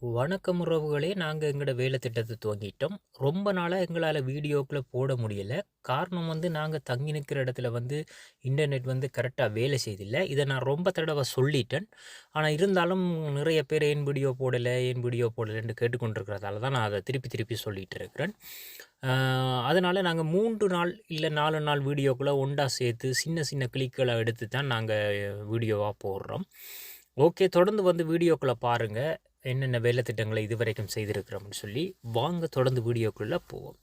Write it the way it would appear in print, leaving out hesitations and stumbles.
வணக்கம் உறவுகளே! நாங்க எங்களோட வேலை திட்டத்த துவங்கிட்டோம். ரொம்ப நாளா எங்களால வீடியோக்கள போட முடியல. காரணம் நாங்க தங்கி நிக்கிற இடத்துல இன்டர்நெட் கரெக்ட்டா வேலை செய்தில்ல. இத நான் ரொம்ப தடவ சொல்லிட்டேன். ஆனா இருந்தாலும் நிறைய பேர் ஏன் வீடியோ போடல, ஏன் வீடியோ போடலன்னு கேட்டுக்கொண்டிருக்கிறதால தான் நான் அத திருப்பி திருப்பி சொல்லிட்டு இருக்கிறேன். அ அதனால நாங்க 3 நாள் இல்ல 4 நாள் வீடியோக்கள ஒன்றா சேர்த்து சின்ன சின்ன கிளிப்கள எடுத்து தான் நாங்க வீடியோவா போடுறோம். ஓகே, தொடர்ந்து வீடியோக்கள பாருங்க. என்னென்ன வேலை திட்டங்களை இதுவரைக்கும் செய்திருக்கிறோம்னு சொல்லி வாங்க தொடர்ந்து வீடியோக்குள்ள போவோம்.